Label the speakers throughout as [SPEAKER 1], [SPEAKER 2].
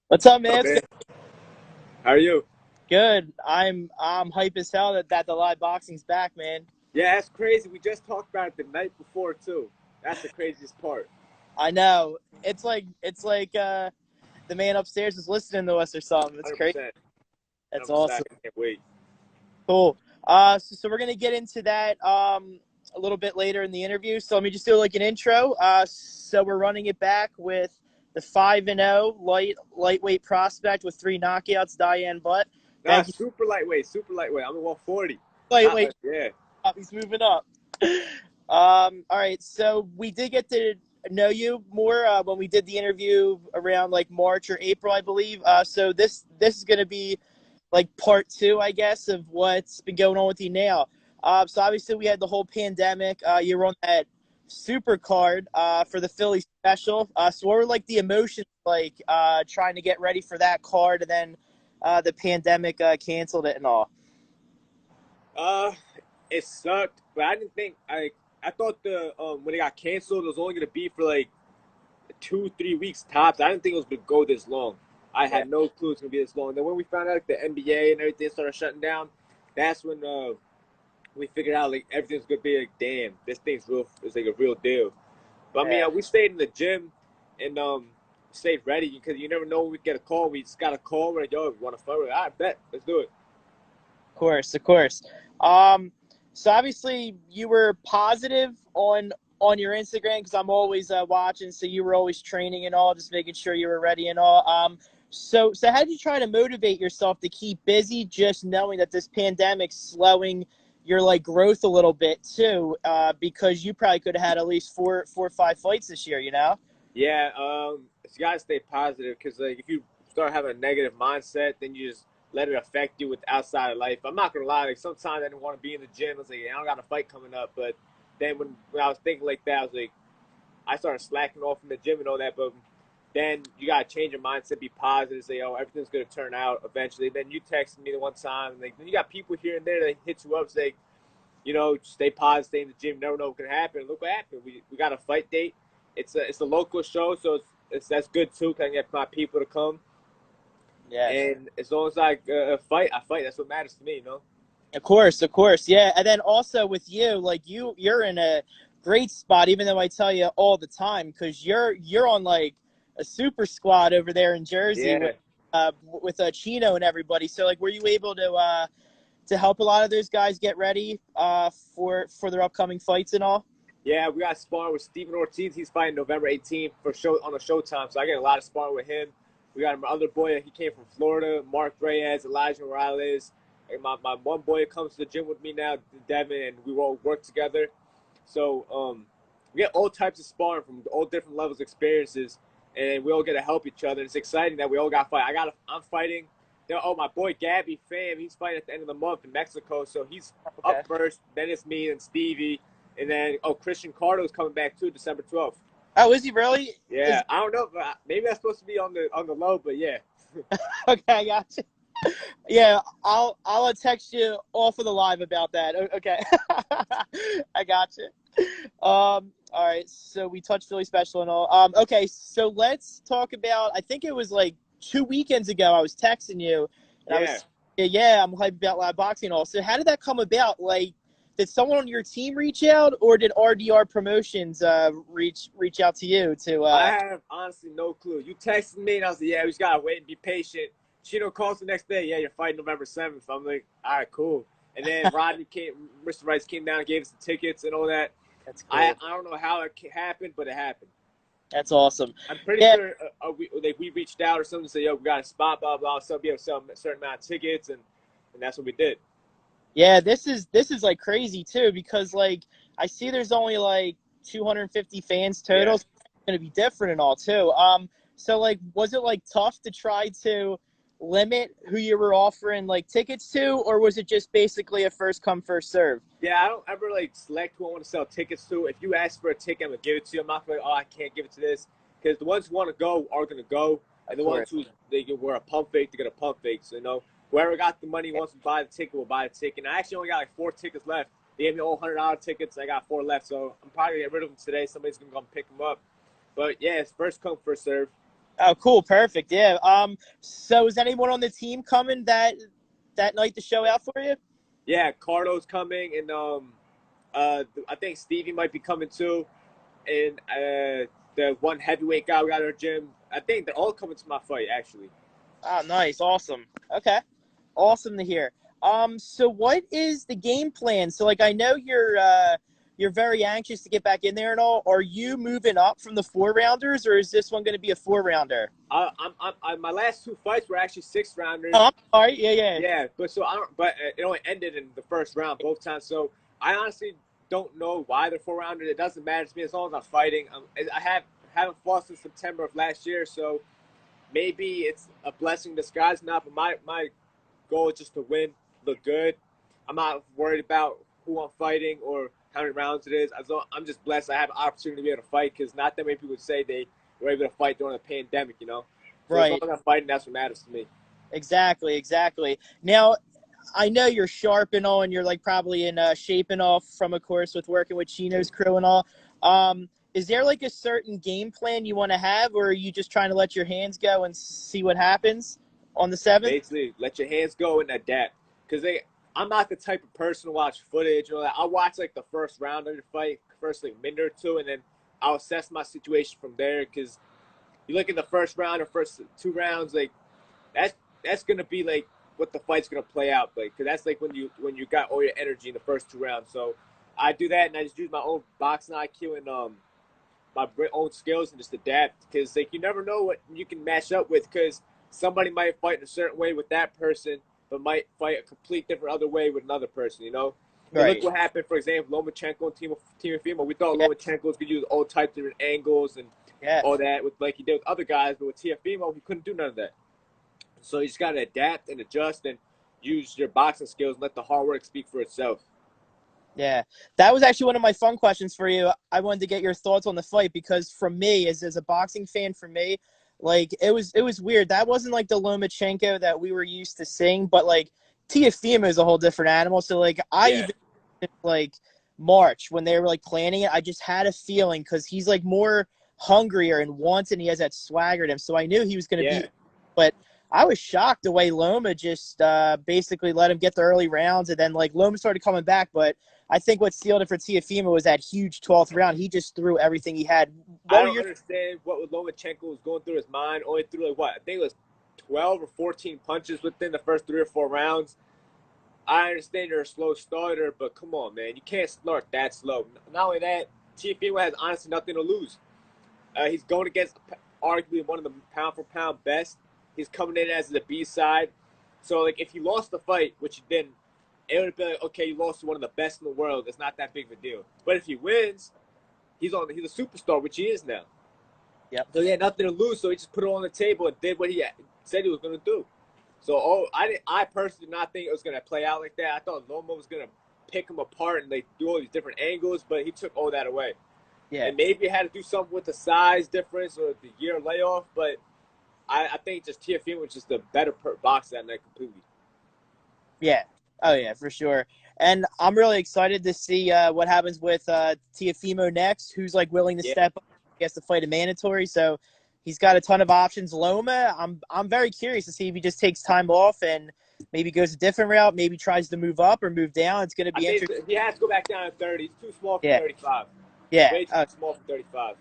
[SPEAKER 1] What's up, man?
[SPEAKER 2] Up,
[SPEAKER 1] It's
[SPEAKER 2] man? How are you?
[SPEAKER 1] good. I'm hype as hell that the live boxing's back, man.
[SPEAKER 2] Yeah, that's crazy. We just talked about it the night before too. That's the craziest part.
[SPEAKER 1] I know. It's like the man upstairs is listening to us or something. It's crazy.
[SPEAKER 2] 100%.
[SPEAKER 1] That's
[SPEAKER 2] 100%.
[SPEAKER 1] awesome.
[SPEAKER 2] I can't wait.
[SPEAKER 1] Cool. So we're gonna get into that a little bit later in the interview. So let me just do like an intro. So we're running it back with the 5-0 lightweight prospect with 3 knockouts, Daiyaan Butt.
[SPEAKER 2] Nah,
[SPEAKER 1] Thank you.
[SPEAKER 2] super lightweight, super lightweight. I'm at 140. Not
[SPEAKER 1] Lightweight.
[SPEAKER 2] like, yeah.
[SPEAKER 1] He's moving up. All right. So we did get to know you more when we did the interview around like March or April, I believe. So this is going to be like part two, I guess, of what's been going on with you now. So obviously we had the whole pandemic. You were on that super card for the Philly special. So what were like the emotions like trying to get ready for that card, and then the pandemic canceled it and all?
[SPEAKER 2] Uh, it sucked, but I didn't think I thought the when it got canceled, it was only gonna be for like 2, 3 weeks tops. I didn't think it was gonna go this long. I
[SPEAKER 1] Yeah.
[SPEAKER 2] had no clue it was gonna be this long. Then when we found out like, the NBA and everything started shutting down, that's when we figured out like everything's gonna be like, damn, this thing's real. It's like a real deal. But I mean,
[SPEAKER 1] Yeah.
[SPEAKER 2] we stayed in the gym and stayed ready because you never know when we get a call. We just got a call. We're like, yo, we want to fight. We're like, I bet, let's do it.
[SPEAKER 1] Of course, of course. Um, so obviously you were positive on your Instagram because I'm always watching. So you were always training and all, just making sure you were ready and all. So how did you try to motivate yourself to keep busy, just knowing that this pandemic's slowing your like growth a little bit too? Because you probably could have had at least four or five fights this year. You know?
[SPEAKER 2] Yeah, you gotta stay positive because like if you start having a negative mindset, then you just let it affect you with outside of life. I'm not gonna lie, like sometimes I didn't want to be in the gym. I was like, I don't got a fight coming up, but then when I was thinking like that, I was like, I started slacking off in the gym and all that. But then you gotta change your mindset, be positive, say, oh, everything's gonna turn out eventually. Then you texted me the one time, and like then you got people here and there that hit you up, say, stay positive, stay in the gym. Never know what can happen. Look what happened. We got a fight date. It's a local show, so it's that's good too. Can I get my people to come?
[SPEAKER 1] Yes.
[SPEAKER 2] And as long as I fight, I fight. That's what matters to me.
[SPEAKER 1] Of course, yeah. And then also with you, like you're in a great spot, even though I tell you all the time, because you're on like a super squad over there in Jersey
[SPEAKER 2] Yeah,
[SPEAKER 1] with Chino and everybody. So like, were you able to help a lot of those guys get ready for their upcoming fights and all?
[SPEAKER 2] yeah. We got sparring with Steven Ortiz. He's fighting November 18th for show on the Showtime. So I get a lot of sparring with him. We got my other boy. He came from Florida. Mark Reyes, Elijah Morales. And my one boy comes to the gym with me now, Devin, and we all work together. So we get all types of sparring from all different levels of experiences, and we all get to help each other. It's exciting that we all got to fight. I'm fighting. Oh, my boy Gabby Pham, he's fighting at the end of the month in Mexico, so he's up
[SPEAKER 1] Okay.
[SPEAKER 2] first. Then it's me and Stevie, and then Christian Cardo's coming back too, December 12th.
[SPEAKER 1] Oh, is he really?
[SPEAKER 2] Yeah,
[SPEAKER 1] Is
[SPEAKER 2] I don't know, but maybe that's supposed to be on the low, but yeah,
[SPEAKER 1] okay. I got you. Yeah, I'll text you off of the live about that. Okay. I got you. All right. So we touched Philly special and all. Okay. So let's talk about. I think it was like 2 weekends ago. I was texting you, and I
[SPEAKER 2] yeah.
[SPEAKER 1] was, yeah, I'm hyped about live boxing and all. So how did that come about? Like, did someone on your team reach out, or did RDR Promotions reach out to you to?
[SPEAKER 2] I have honestly no clue. You texted me and I was like, yeah, we just gotta wait and be patient. Chino calls the next day, yeah, you're fighting November 7th. I'm like, all right, cool. And then Mr. Rice came down and gave us the tickets and all that.
[SPEAKER 1] That's
[SPEAKER 2] I
[SPEAKER 1] cool.
[SPEAKER 2] I don't know how it happened, but it happened.
[SPEAKER 1] That's awesome.
[SPEAKER 2] I'm pretty
[SPEAKER 1] Yeah.
[SPEAKER 2] sure we reached out or something, said, yo, we got a spot, blah blah. So be able to sell a certain amount of tickets, and that's what we did.
[SPEAKER 1] Yeah, this is like crazy too because like I see there's only like 250 fans
[SPEAKER 2] Yeah.
[SPEAKER 1] total. So it's going to be different and all too. So like, was it like tough to try to limit who you were offering like tickets to, or was it just basically a first come first serve?
[SPEAKER 2] Yeah, I don't ever like select who I want to sell tickets to. If you ask for a ticket, I'm gonna give it to you. I'm not gonna, oh, I can't give it to this, because the ones who want to go are gonna go, and
[SPEAKER 1] Of
[SPEAKER 2] the ones
[SPEAKER 1] course.
[SPEAKER 2] who they can wear a pump fake, they're gonna pump fake. So whoever got the money wants to buy the ticket will buy the ticket. And I actually only got like 4 tickets left. They gave me all $100 tickets. I got four left, so I'm probably gonna get rid of them today. Somebody's gonna come pick them up. But yeah, it's first come first serve.
[SPEAKER 1] Oh, cool, perfect. Yeah. So is anyone on the team coming that night to show out for you?
[SPEAKER 2] Yeah, Cardo's coming, and I think Stevie might be coming too, and the one heavyweight guy we got at our gym. I think they're all coming to my fight actually.
[SPEAKER 1] Oh, nice, awesome. Okay, awesome to hear. So what is the game plan? So like I know you're very anxious to get back in there and all. Are you moving up from the four rounders, or is this one going to be a four rounder?
[SPEAKER 2] My last two fights were actually six rounders.
[SPEAKER 1] Oh, I'm sorry. Yeah, yeah,
[SPEAKER 2] Yeah, but so I don't. But it only ended in the first round both times. So I honestly don't know why they're four rounders. It doesn't matter to me as long as I'm fighting. Haven't fought since September of last year, so maybe it's a blessing in disguise now. But my goal is just to win, look good. I'm not worried about who I'm fighting or how many rounds it is. I'm just blessed I have an opportunity to be able to fight because not that many people would say they were able to fight during a pandemic, you know. So as long
[SPEAKER 1] right.
[SPEAKER 2] as I'm fighting, that's what matters to me.
[SPEAKER 1] Exactly, exactly. Now I know you're sharp and all, and you're like probably in shape and all from a course with working with Chino's crew and all. Is there like a certain game plan you want to have, or are you just trying to let your hands go and see what happens on the seventh?
[SPEAKER 2] Basically, let your hands go and adapt. Because I'm not the type of person to watch footage. You know, I'll watch like the first round of the fight, first like minute or two, and then I'll assess my situation from there. Because you look at the first round or first two rounds, like that's that's gonna be like what the fight's gonna play out like. Because that's like when you got all your energy in the first two rounds. So I do that, and I just use my own boxing IQ and my own skills and just adapt because like you never know what you can match up with because somebody might fight in a certain way with that person but might fight a complete different other way with another person, you know. Because look
[SPEAKER 1] Right.
[SPEAKER 2] what happened, for example, Lomachenko and Team We thought
[SPEAKER 1] Yeah.
[SPEAKER 2] Lomachenko was going to use all types of different angles and
[SPEAKER 1] Yeah.
[SPEAKER 2] all that with like he did with other guys, but with Teofimo, he couldn't do none of that. So you just got to adapt and adjust and use your boxing skills and let the hard work speak for itself.
[SPEAKER 1] Yeah, that was actually one of my fun questions for you. I wanted to get your thoughts on the fight because, from me, as a boxing fan, for me, like it was weird. That wasn't like the Lomachenko that we were used to seeing, but like Tiafimo is a whole different animal. So like I
[SPEAKER 2] Yeah,
[SPEAKER 1] even like March when they were like planning it, I just had a feeling because he's like more hungrier and wants, and he has that swagger to him. So I knew he was going to
[SPEAKER 2] yeah.
[SPEAKER 1] beat, but I was shocked the way Loma just basically let him get the early rounds, and then like Loma started coming back, but I think what sealed it for Tiafimo was that huge 12th round. He just threw everything he had.
[SPEAKER 2] I
[SPEAKER 1] What were
[SPEAKER 2] don't
[SPEAKER 1] your
[SPEAKER 2] understand what Lomachenko was going through his mind. Only threw like what I think it was 12 or 14 punches within the first 3 or 4 rounds. I understand you're a slow starter, but come on, man, you can't start that slow. Not only that, Tiafimo has honestly nothing to lose. He's going against arguably one of the pound for pound best. He's coming in as the B side. So like if he lost the fight, which he didn't, it would have been like, okay, you lost to one of the best in the world. It's not that big of a deal. But if he wins, he's a superstar, which he is now.
[SPEAKER 1] Yep.
[SPEAKER 2] So he had nothing to lose, so he just put it on the table and did what he said he was going to do. So I personally did not think it was going to play out like that. I thought Loma was going to pick him apart and like do all these different angles, but he took all that away.
[SPEAKER 1] Yeah.
[SPEAKER 2] And maybe it had to do something with the size difference or the year layoff, but I think just Tiafimo was just a better boxer than that completely.
[SPEAKER 1] Yeah. Oh yeah, for sure. And I'm really excited to see what happens with Tiafimo next, who's like willing to
[SPEAKER 2] Yeah,
[SPEAKER 1] step up. He has to fight a mandatory, so he's got a ton of options. Loma, I'm very curious to see if he just takes time off and maybe goes a different route, maybe tries to move up or move down. It's going to
[SPEAKER 2] I
[SPEAKER 1] be
[SPEAKER 2] think
[SPEAKER 1] interesting.
[SPEAKER 2] he has to go back down to 30. He's too small for
[SPEAKER 1] Yeah.
[SPEAKER 2] 35.
[SPEAKER 1] Yeah.
[SPEAKER 2] Way too small for 35.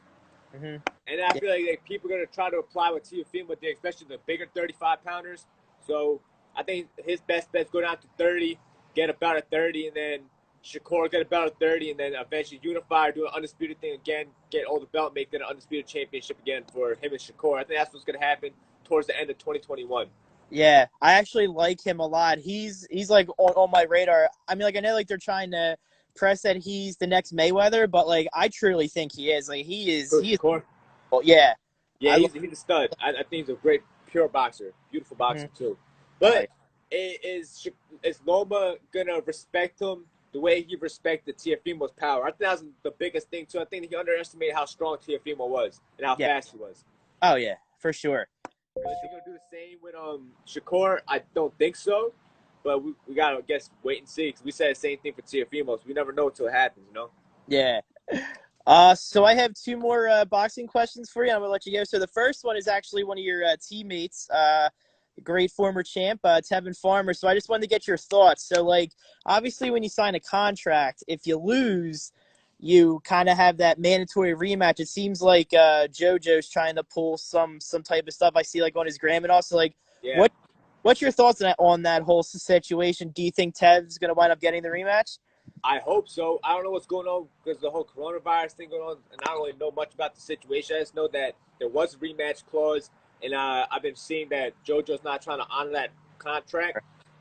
[SPEAKER 1] Mm-hmm.
[SPEAKER 2] And I
[SPEAKER 1] Yeah.
[SPEAKER 2] feel like people are going to try to apply what Teofimo did, especially the bigger 35 pounders. So I think his best bet's go down to 30, get about a 30, and then Shakur get about a 30, and then eventually unify, do an undisputed thing again, get all the belt, make it an undisputed championship again for him and Shakur. I think that's what's going to happen towards the end of 2021.
[SPEAKER 1] Yeah, I actually like him a lot. He's like on my radar. I mean, like I know like they're trying to press that he's the next Mayweather, but like I truly think he is. Like he is.
[SPEAKER 2] Shakur?
[SPEAKER 1] Yeah,
[SPEAKER 2] Yeah,
[SPEAKER 1] I love.
[SPEAKER 2] he's a stud. I think he's a great pure boxer, beautiful boxer
[SPEAKER 1] Mhm.
[SPEAKER 2] too.
[SPEAKER 1] Oh yeah,
[SPEAKER 2] But is Loma gonna respect him the way he respected Tiafimo's power? I think that was the biggest thing too. I think he underestimated how strong Tiafimo was and how
[SPEAKER 1] yeah.
[SPEAKER 2] fast he was.
[SPEAKER 1] Oh yeah, for sure.
[SPEAKER 2] Is he gonna do the same with Shakur? I don't think so. But we gotta guess wait and see because we said the same thing for Tiafimo. So we never know until it happens, you know.
[SPEAKER 1] Yeah. So I have two more boxing questions for you. I'm gonna let you go. So the first one is actually one of your teammates, great former champ, Tevin Farmer. So I just wanted to get your thoughts. So like, obviously, when you sign a contract, if you lose, you kind of have that mandatory rematch. It seems like JoJo's trying to pull some type of stuff I see like on his gram and also like
[SPEAKER 2] Yeah,
[SPEAKER 1] what what's your thoughts on that whole situation? Do you think Tev's gonna wind up getting the rematch?
[SPEAKER 2] I hope so. I don't know what's going on because the whole coronavirus thing going on, and I don't really know much about the situation. I just know that there was a rematch clause, and I've been seeing that JoJo's not trying to honor that contract.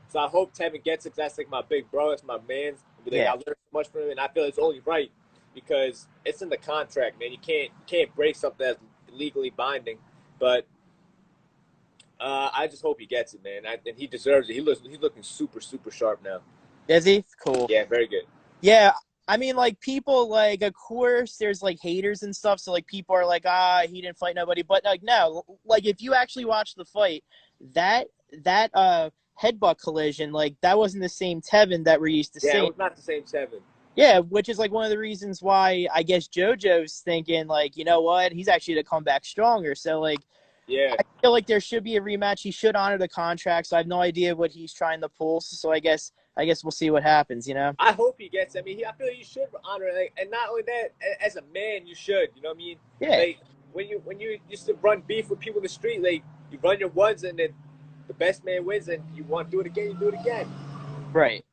[SPEAKER 2] So I hope Tevin gets it. 'Cause that's like my big bro. It's my man. Like, I
[SPEAKER 1] Yeah.
[SPEAKER 2] learned so much from him, and I feel it's only right because it's in the contract, man. You can't break something that's legally binding. But I just hope he gets it, man. And he deserves it. He's looking super super sharp now.
[SPEAKER 1] Is he? Cool.
[SPEAKER 2] Yeah, very good.
[SPEAKER 1] Yeah, I mean, like people, like of course, there's like haters and stuff. So like people are like, he didn't fight nobody. But like no, like if you actually watch the fight, that that headbutt collision, like that wasn't the same Tevin that we're used to
[SPEAKER 2] Yeah, it
[SPEAKER 1] seeing.
[SPEAKER 2] was not the same Tevin.
[SPEAKER 1] Yeah, which is like one of the reasons why I guess JoJo's thinking like, you know what, he's actually to come back stronger. So like
[SPEAKER 2] Yeah.
[SPEAKER 1] I feel like there should be a rematch. He should honor the contract. So I have no idea what he's trying to pull. So I guess we'll see what happens. You know?
[SPEAKER 2] I hope he gets. I mean, I feel like you should honor it, like, and not only that, as a man, you should. You know what I mean?
[SPEAKER 1] Yeah.
[SPEAKER 2] Like when you used to run beef with people in the street, like you run your ones, and then the best man wins, and you want to do it again, you do it again.
[SPEAKER 1] Right.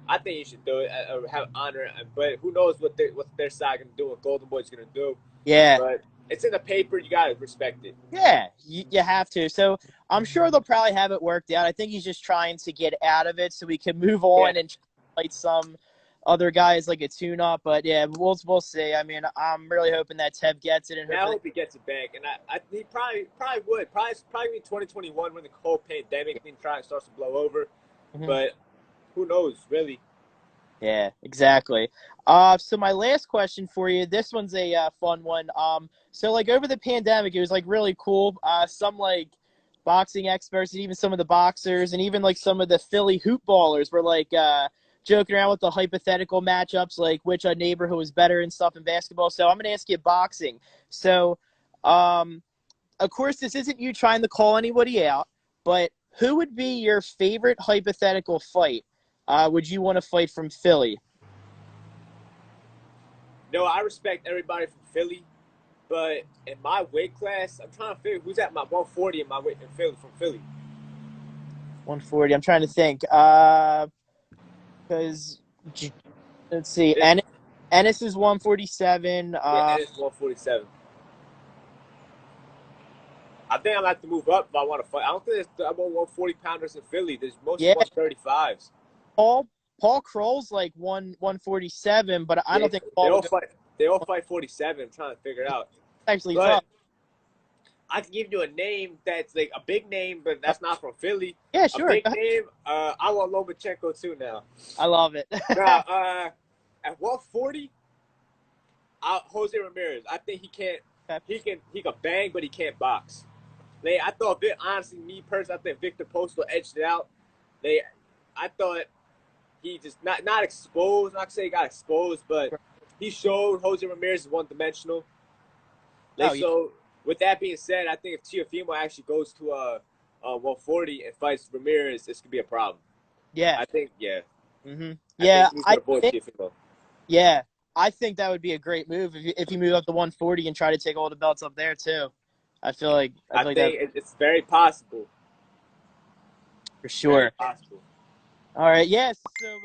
[SPEAKER 2] I think you should do it. Have honor, but who knows what their side gonna do, what Golden Boy's gonna do.
[SPEAKER 1] Yeah.
[SPEAKER 2] But it's in the paper. You gotta respect it.
[SPEAKER 1] Yeah, you have to. So I'm sure they'll probably have it worked out. I think he's just trying to get out of it so we can move
[SPEAKER 2] Yeah.
[SPEAKER 1] on and fight some other guys like a tune-up. But yeah, we'll see. I mean, I'm really hoping that Tev gets it and
[SPEAKER 2] Man, I
[SPEAKER 1] hopefully.
[SPEAKER 2] hope he gets it back, and he probably would probably in 2021 when the whole pandemic thing starts to blow over.
[SPEAKER 1] Mhm.
[SPEAKER 2] But who knows, really?
[SPEAKER 1] Yeah, exactly. So my last question for you. This one's a fun one. So like over the pandemic, it was like really cool. Some like boxing experts and even some of the boxers and even like some of the Philly hoop ballers were like joking around with the hypothetical matchups, like which neighborhood was better and stuff in basketball. So I'm gonna ask you boxing. So, of course, this isn't you trying to call anybody out, but who would be your favorite hypothetical fight? Would you want to fight from Philly?
[SPEAKER 2] No, I respect everybody from Philly, but in my weight class, I'm trying to figure who's at my 140 in my weight in Philly from Philly.
[SPEAKER 1] 140. I'm trying to think. Because let's see,
[SPEAKER 2] It,
[SPEAKER 1] Ennis is 147.
[SPEAKER 2] yeah, and it's 147. I think I'll have to move up if I want to fight. I don't think there's about 140 pounders in Philly. There's mostly
[SPEAKER 1] Yeah,
[SPEAKER 2] 135s.
[SPEAKER 1] Paul Paul Kroll's like 147, but I
[SPEAKER 2] Yeah,
[SPEAKER 1] don't think
[SPEAKER 2] they
[SPEAKER 1] Paul will
[SPEAKER 2] all
[SPEAKER 1] go.
[SPEAKER 2] fight. They all fight 47. I'm trying to figure it out.
[SPEAKER 1] Actually
[SPEAKER 2] But
[SPEAKER 1] tough.
[SPEAKER 2] I can give you a name that's like a big name, but that's not from Philly.
[SPEAKER 1] Yeah,
[SPEAKER 2] A
[SPEAKER 1] sure.
[SPEAKER 2] big name. I want Lomachenko too now.
[SPEAKER 1] I love it.
[SPEAKER 2] Now, at 140, Jose Ramirez. I think he can't. He can bang, but he can't box. They, I thought, honestly, me personally, I think Victor Postal edged it out. They, I thought he just not exposed. Not to say he got exposed, but he showed Jose Ramirez is one dimensional.
[SPEAKER 1] Oh yeah,
[SPEAKER 2] So with that being said, I think if Tiafimo actually goes to 140 and fights Ramirez, this could be a problem.
[SPEAKER 1] yeah.
[SPEAKER 2] I think, yeah, I
[SPEAKER 1] Yeah.
[SPEAKER 2] think he's
[SPEAKER 1] I
[SPEAKER 2] gonna avoid
[SPEAKER 1] think
[SPEAKER 2] Tiafimo.
[SPEAKER 1] yeah. I think that would be a great move if you move up to 140 and try to take all the belts up there too. I
[SPEAKER 2] I
[SPEAKER 1] feel like that
[SPEAKER 2] think it's very possible.
[SPEAKER 1] for
[SPEAKER 2] Very
[SPEAKER 1] sure.
[SPEAKER 2] possible.
[SPEAKER 1] All right. Yes. So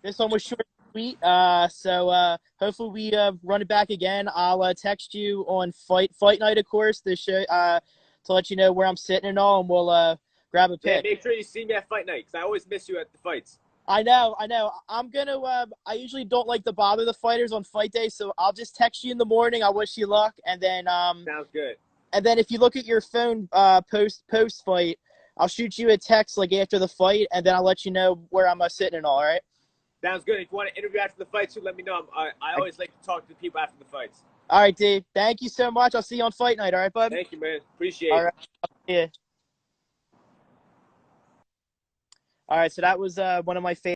[SPEAKER 1] this one was short and sweet. So hopefully we run it back again. I'll text you on fight night, of course, to show to let you know where I'm sitting and all, and we'll grab a
[SPEAKER 2] Yeah,
[SPEAKER 1] pick.
[SPEAKER 2] make sure you see me at fight night because I always miss you at the fights.
[SPEAKER 1] I know, I know. I'm gonna. I usually don't like to bother the fighters on fight day, so I'll just text you in the morning. I wish you luck,
[SPEAKER 2] Sounds good.
[SPEAKER 1] and then if you look at your phone post fight, I'll shoot you a text like after the fight, and then I'll let you know where I'm sitting and all. All right.
[SPEAKER 2] Sounds good. If you want to interview after the fight too, let me know. I always like to talk to people after the fights.
[SPEAKER 1] All right, Dave. Thank you so much. I'll see you on fight night. All right, bud.
[SPEAKER 2] Thank you, man. Appreciate
[SPEAKER 1] All
[SPEAKER 2] it.
[SPEAKER 1] right. Yeah. All right. So that was one of my favorite.